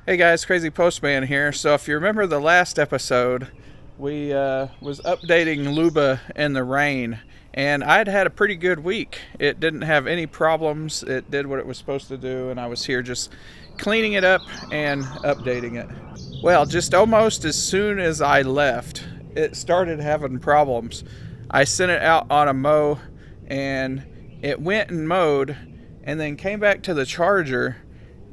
Hey guys, Crazy Postman here. So if you remember the last episode, we was updating Luba in the rain, and I'd had a pretty good week. It didn't have any problems. It did what it was supposed to do, and I was here just cleaning it up and updating it. Well, just almost as soon as I left, it started having problems. I sent it out on a mow, and it went and mowed, and then came back to the charger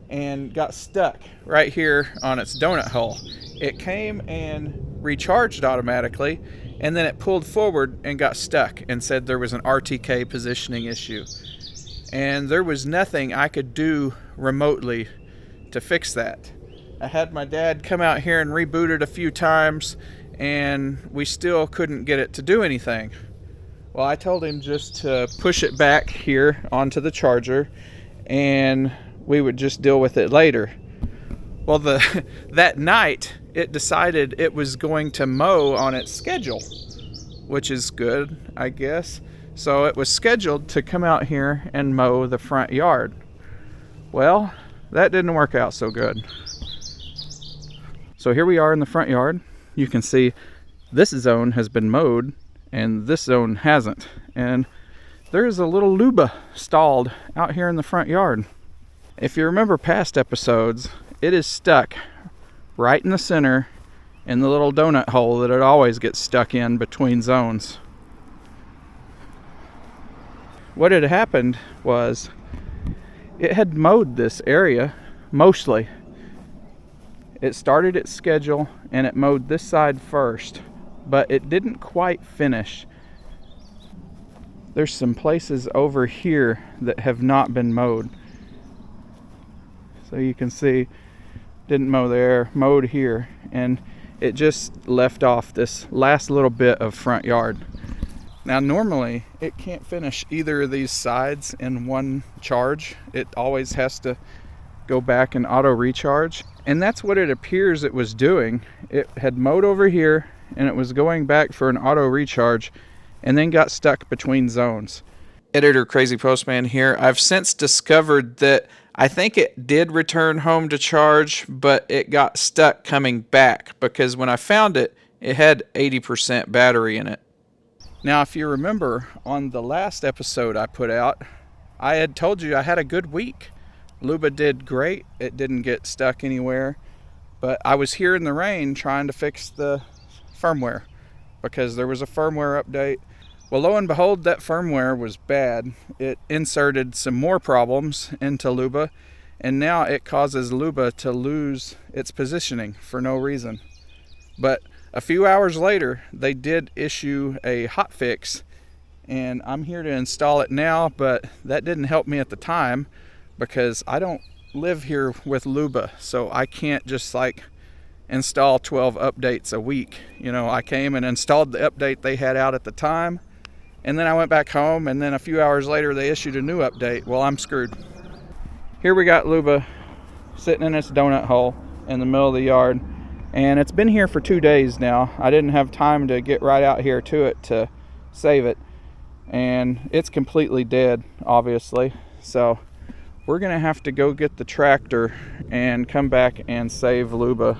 and got stuck right here on its donut hole. It came and recharged automatically, and then it pulled forward and got stuck and said there was an RTK positioning issue. And there was nothing I could do remotely to fix that. I had my dad come out here and reboot it a few times, and we still couldn't get it to do anything. Well, I told him just to push it back here onto the charger, and we would just deal with it later. Well, that night, it decided it was going to mow on its schedule, which is good, I guess. So it was scheduled to come out here and mow the front yard. Well, that didn't work out so good. So here we are in the front yard. You can see this zone has been mowed and this zone hasn't. And there's a little Luba stalled out here in the front yard. If you remember past episodes, it is stuck right in the center in the little donut hole that it always gets stuck in between zones. What had happened was it had mowed this area mostly. It started its schedule and it mowed this side first, but it didn't quite finish. There's some places over here that have not been mowed. So you can see, didn't mow there, mowed here, and it just left off this last little bit of front yard. Now normally it can't finish either of these sides in one charge. It always has to go back and auto recharge, and that's what it appears it was doing. It had mowed over here and it was going back for an auto recharge and then got stuck between zones. Editor Crazy Postman here. I've since discovered that I think it did return home to charge, but it got stuck coming back because when I found it, it had 80% battery in it. Now, if you remember on the last episode I put out, I had told you I had a good week. Luba did great. It didn't get stuck anywhere, but I was here in the rain trying to fix the firmware because there was a firmware update. Well, lo and behold, that firmware was bad. It inserted some more problems into Luba, and now it causes Luba to lose its positioning for no reason. But a few hours later, they did issue a hotfix, and I'm here to install it now, but that didn't help me at the time because I don't live here with Luba, so I can't just install 12 updates a week. You know, I came and installed the update they had out at the time, and then I went back home, and then a few hours later they issued a new update. Well, I'm screwed. Here we got Luba sitting in its donut hole in the middle of the yard, and it's been here for 2 days now. I didn't have time to get right out here to it to save it, and it's completely dead, obviously. So we're gonna have to go get the tractor and come back and save Luba.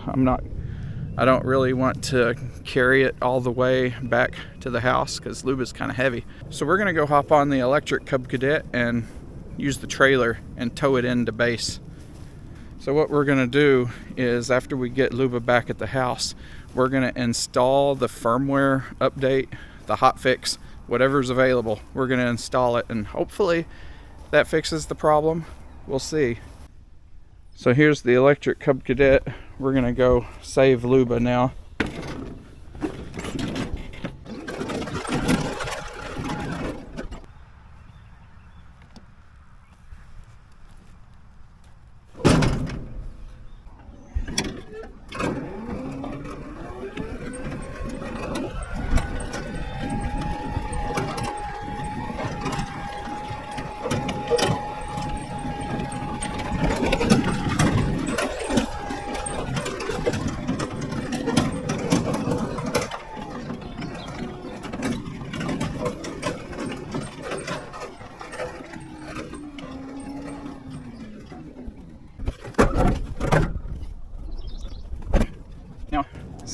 I don't really want to carry it all the way back to the house because Luba's kind of heavy. So we're gonna go hop on the electric Cub Cadet and use the trailer and tow it into base. So what we're gonna do is after we get Luba back at the house, we're gonna install the firmware update, the hotfix, whatever's available. We're gonna install it, and hopefully that fixes the problem. We'll see. So here's the electric Cub Cadet. We're gonna go save Luba now.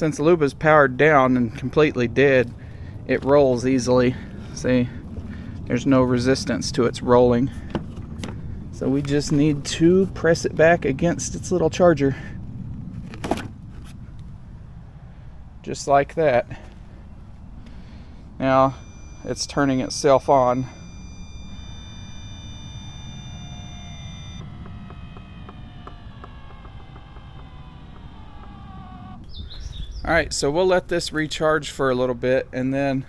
since Luba's powered down and completely dead, it rolls easily. See, there's no resistance to its rolling. So we just need to press it back against its little charger. Just like that. Now it's turning itself on. Alright, so we'll let this recharge for a little bit and then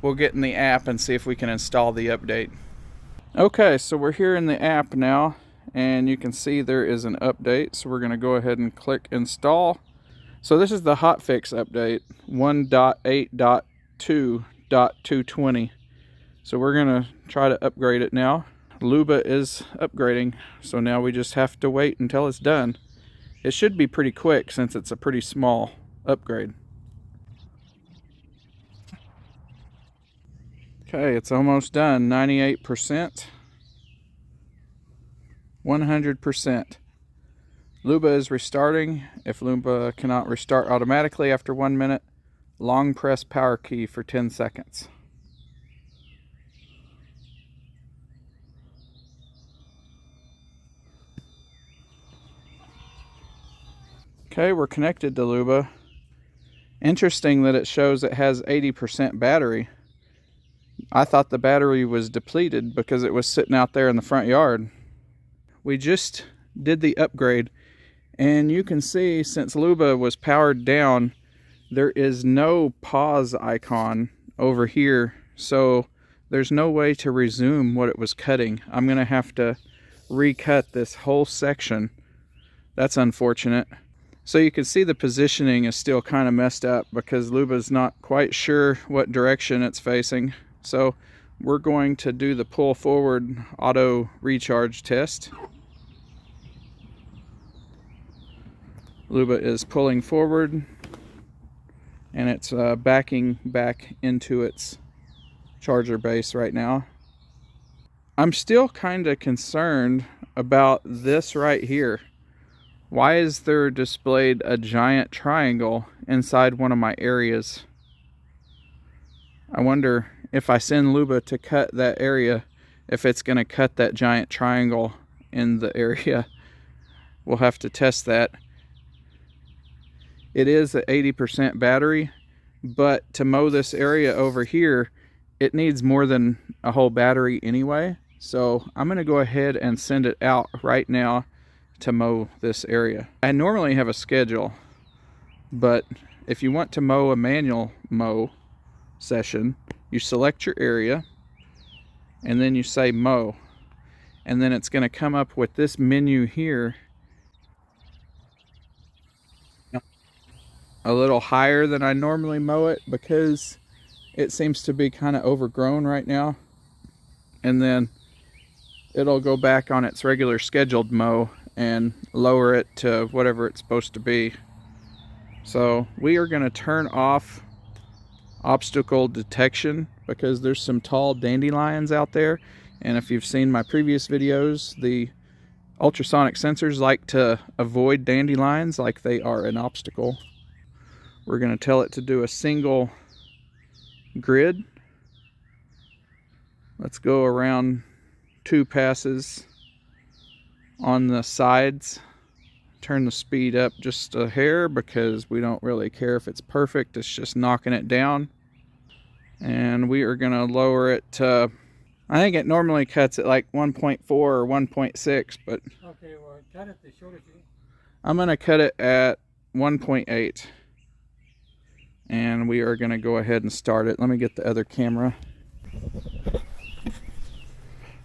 we'll get in the app and see if we can install the update. Okay, so we're here in the app now and you can see there is an update. So we're going to go ahead and click install. So this is the Hotfix update 1.8.2.220. So we're going to try to upgrade it now. Luba is upgrading, so now we just have to wait until it's done. It should be pretty quick since it's a pretty small upgrade. Okay, it's almost done. 98%. 100%. Luba is restarting. If Luba cannot restart automatically after 1 minute, long press power key for 10 seconds. Okay, we're connected to Luba. Interesting that it shows it has 80% battery. I thought the battery was depleted because it was sitting out there in the front yard. We just did the upgrade and you can see since Luba was powered down, there is no pause icon over here. So there's no way to resume what it was cutting. I'm gonna have to recut this whole section. That's unfortunate. So you can see the positioning is still kind of messed up because Luba's not quite sure what direction it's facing. So we're going to do the pull forward auto recharge test. Luba is pulling forward and it's backing back into its charger base right now. I'm still kind of concerned about this right here. Why is there displayed a giant triangle inside one of my areas? I wonder if I send Luba to cut that area, if it's going to cut that giant triangle in the area. We'll have to test that. It is an 80% battery, but to mow this area over here, it needs more than a whole battery anyway. So I'm going to go ahead and send it out right now to mow this area. I normally have a schedule, but if you want to mow a manual mow session, you select your area and then you say mow, and then it's going to come up with this menu here, a little higher than I normally mow it because it seems to be kind of overgrown right now, and then it'll go back on its regular scheduled mow and lower it to whatever it's supposed to be. So we are going to turn off obstacle detection because there's some tall dandelions out there, and if you've seen my previous videos, the ultrasonic sensors like to avoid dandelions like they are an obstacle. We're going to tell it to do a single grid. Let's go around 2 passes on the sides. Turn the speed up just a hair because we don't really care if it's perfect. It's just knocking it down. And we are going to lower it to, I think it normally cuts at like 1.4 or 1.6, but okay, well, cut it the shortest. I'm going to cut it at 1.8. And we are going to go ahead and start it. Let me get the other camera.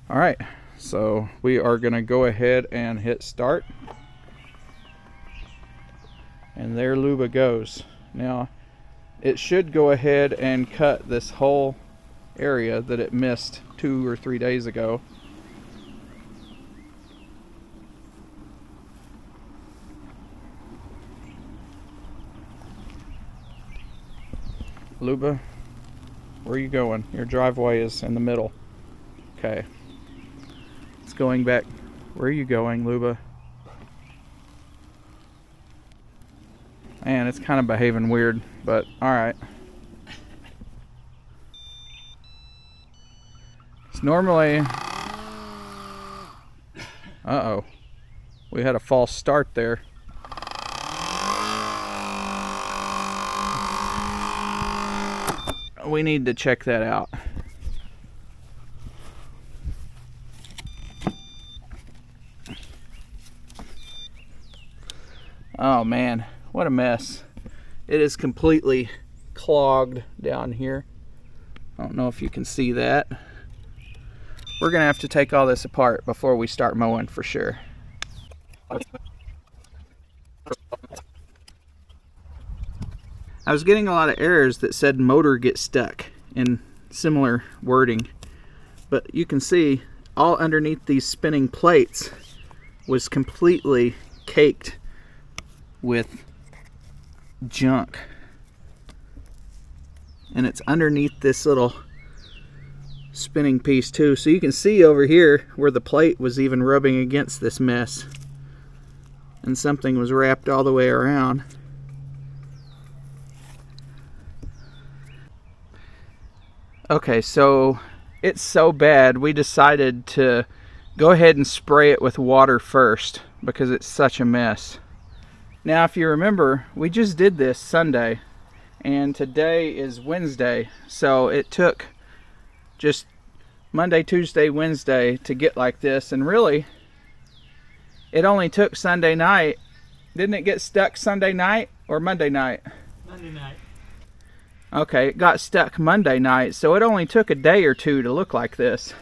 All right, so we are going to go ahead and hit start. And there Luba goes. Now, it should go ahead and cut this whole area that it missed 2 or 3 days ago. Luba, where are you going? Your driveway is in the middle. Okay. It's going back. Where are you going, Luba? Man, it's kind of behaving weird, but alright. It's normally... Uh-oh. We had a false start there. We need to check that out. Oh man, what a mess. It is completely clogged down here. I don't know if you can see that. We're gonna have to take all this apart before we start mowing for sure. I was getting a lot of errors that said motor get stuck in similar wording, but you can see all underneath these spinning plates was completely caked with junk, and it's underneath this little spinning piece too, so you can see over here where the plate was even rubbing against this mess, and something was wrapped all the way around. Okay, so it's so bad we decided to go ahead and spray it with water first because it's such a mess. Now if you remember, we just did this Sunday and today is Wednesday, so it took just Monday, Tuesday, Wednesday to get like this, and really it only took Sunday night. Didn't it get stuck Sunday night or Monday night? Monday night. Okay, it got stuck Monday night, so it only took a day or two to look like this.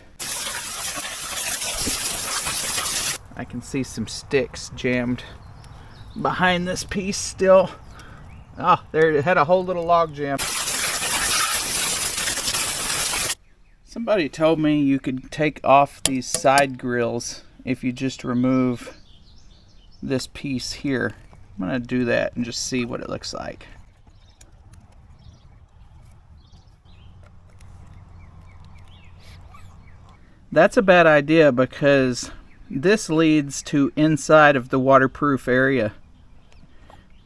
I can see some sticks jammed behind this piece still. Oh, there, it had a whole little log jam. Somebody told me you could take off these side grills if you just remove this piece here. I'm gonna do that and just see what it looks like. That's a bad idea because this leads to inside of the waterproof area.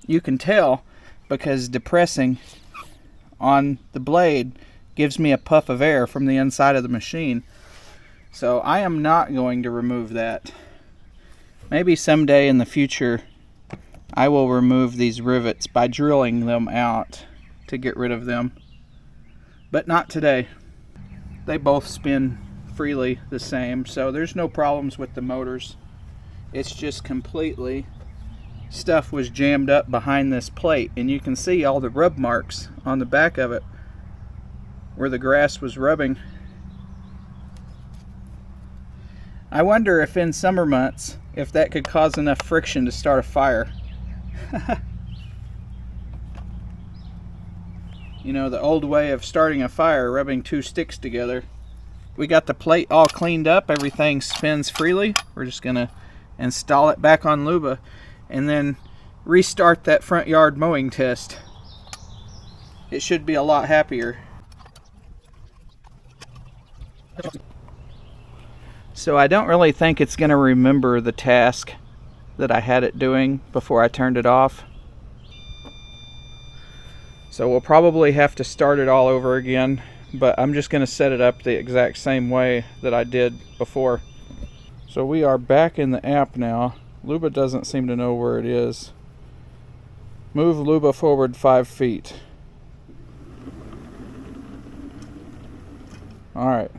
You can tell because depressing on the blade gives me a puff of air from the inside of the machine. So I am not going to remove that. Maybe someday in the future I will remove these rivets by drilling them out to get rid of them. But not today. They both spin freely the same, so there's no problems with the motors. It's just completely stuff was jammed up behind this plate, and you can see all the rub marks on the back of it where the grass was rubbing. I wonder if in summer months if that could cause enough friction to start a fire. You know, the old way of starting a fire, rubbing two sticks together. We got the plate all cleaned up, everything spins freely. We're just gonna install it back on Luba and then restart that front yard mowing test. It should be a lot happier. So I don't really think it's gonna remember the task that I had it doing before I turned it off. So we'll probably have to start it all over again, but I'm just going to set it up the exact same way that I did before. So we are back in the app now. Luba doesn't seem to know where it is. Move Luba forward 5 feet. Alright.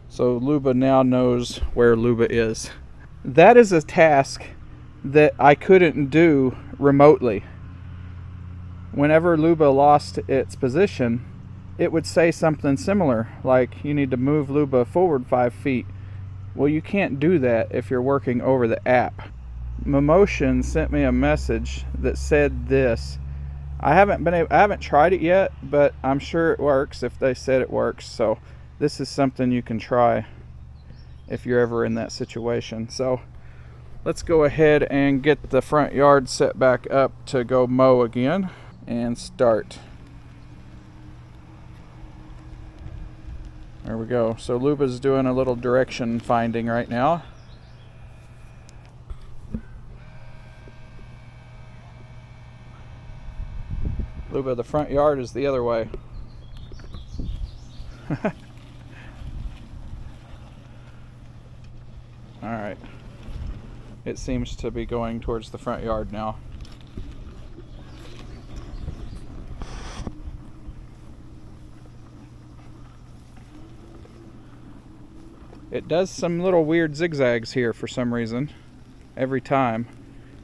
So Luba now knows where Luba is. That is a task that I couldn't do remotely. Whenever Luba lost its position, it would say something similar, like you need to move Luba forward 5 feet. Well, you can't do that if you're working over the app. Momotion sent me a message that said this. I haven't tried it yet, but I'm sure it works if they said it works. So this is something you can try if you're ever in that situation. So let's go ahead and get the front yard set back up to go mow again and start. There we go. So Luba's doing a little direction finding right now. Luba, the front yard is the other way. Alright. It seems to be going towards the front yard now. It does some little weird zigzags here for some reason every time.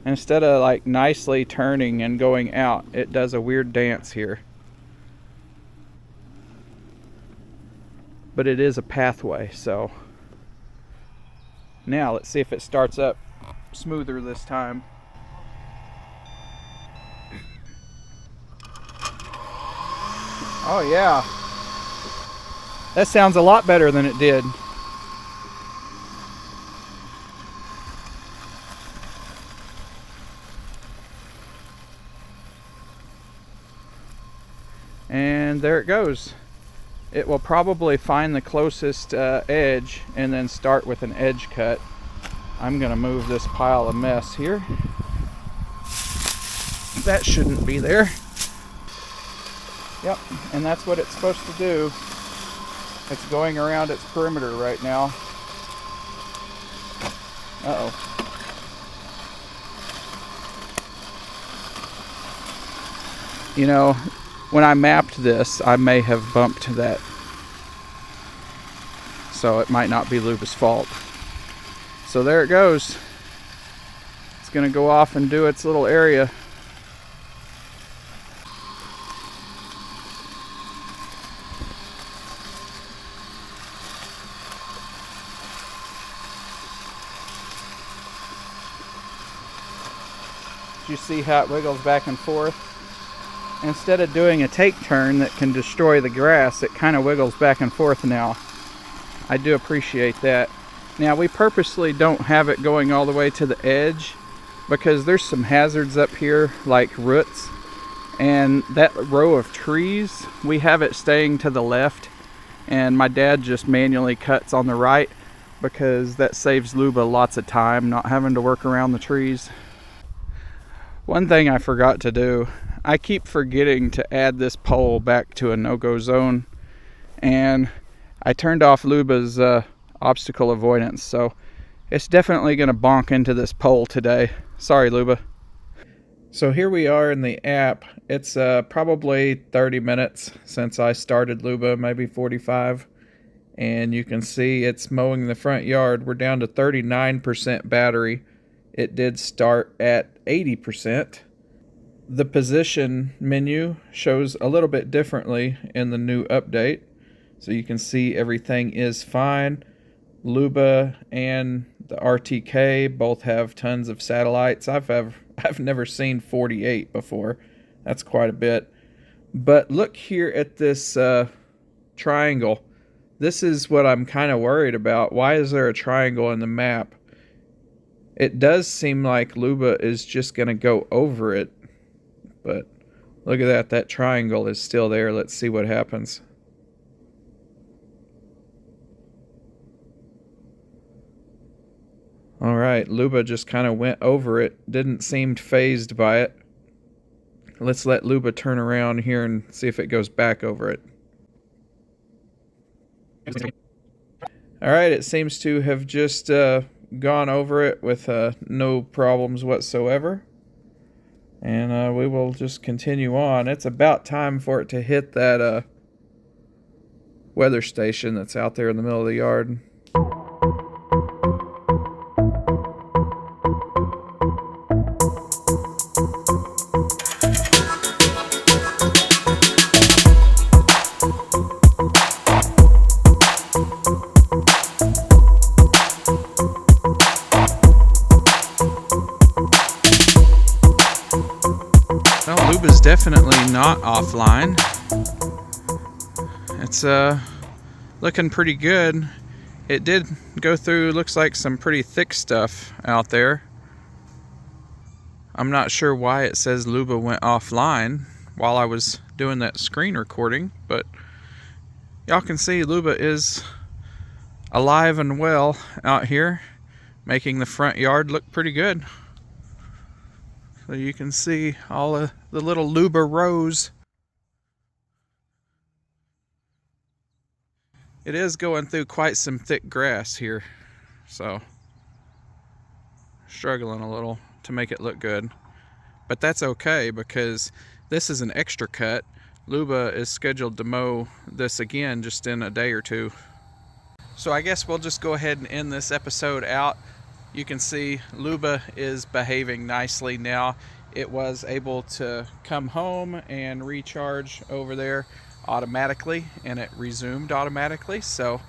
Instead of like nicely turning and going out, it does a weird dance here. But it is a pathway, so now let's see if it starts up smoother this time. Oh yeah, that sounds a lot better than it did. And there it goes. It will probably find the closest edge and then start with an edge cut. I'm gonna move this pile of mess here. That shouldn't be there. Yep, and that's what it's supposed to do. It's going around its perimeter right now. Uh-oh. You know, when I mapped this, I may have bumped that. So it might not be Luba's fault. So there it goes. It's gonna go off and do its little area. You see how it wiggles back and forth? Instead of doing a take turn that can destroy the grass, it kind of wiggles back and forth now. I do appreciate that. Now we purposely don't have it going all the way to the edge because there's some hazards up here like roots, and that row of trees, we have it staying to the left, and my dad just manually cuts on the right because that saves Luba lots of time not having to work around the trees. One thing I forgot to do, I keep forgetting to add this pole back to a no-go zone, and I turned off Luba's obstacle avoidance, so it's definitely going to bonk into this pole today. Sorry, Luba. So here we are in the app. It's probably 30 minutes since I started Luba, maybe 45, and you can see it's mowing the front yard. We're down to 39% battery. It did start at 80%. The position menu shows a little bit differently in the new update. So you can see everything is fine. Luba and the RTK both have tons of satellites. I've never seen 48 before. That's quite a bit. But look here at this triangle. This is what I'm kind of worried about. Why is there a triangle in the map? It does seem like Luba is just going to go over it. But look at that triangle is still there. Let's see what happens. Alright, Luba just kind of went over it. Didn't seem fazed by it. Let's let Luba turn around here and see if it goes back over it. Alright, it seems to have just gone over it with no problems whatsoever. And we will just continue on. It's about time for it to hit that weather station that's out there in the middle of the yard. Well, Luba's definitely not offline. It's looking pretty good. It did go through, looks like some pretty thick stuff out there. I'm not sure why it says Luba went offline while I was doing that screen recording, but y'all can see Luba is alive and well out here, making the front yard look pretty good. So you can see all of the little Luba rows It is going through quite some thick grass here, so struggling a little to make it look good. But that's okay, because this is an extra cut. Luba is scheduled to mow this again just in a day or two. So I guess we'll just go ahead and end this episode out. You can see Luba is behaving nicely now. It was able to come home and recharge over there automatically, and it resumed automatically. So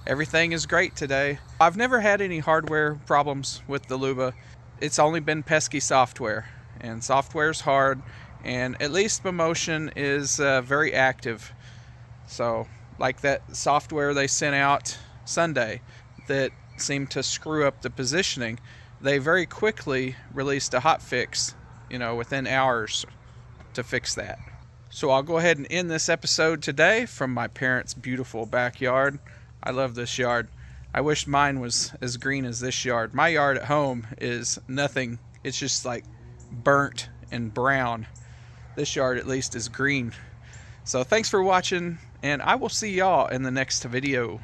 everything is great today. I've never had any hardware problems with the Luba. It's only been pesky software, and software's hard, and at least MOWER is very active. So like that software they sent out Sunday that seemed to screw up the positioning, they very quickly released a hotfix, within hours to fix that. So I'll go ahead and end this episode today from my parents' beautiful backyard. I love this yard. I wish mine was as green as this yard. My yard at home is nothing. It's just like burnt and brown. This yard at least is green. So thanks for watching, and I will see y'all in the next video.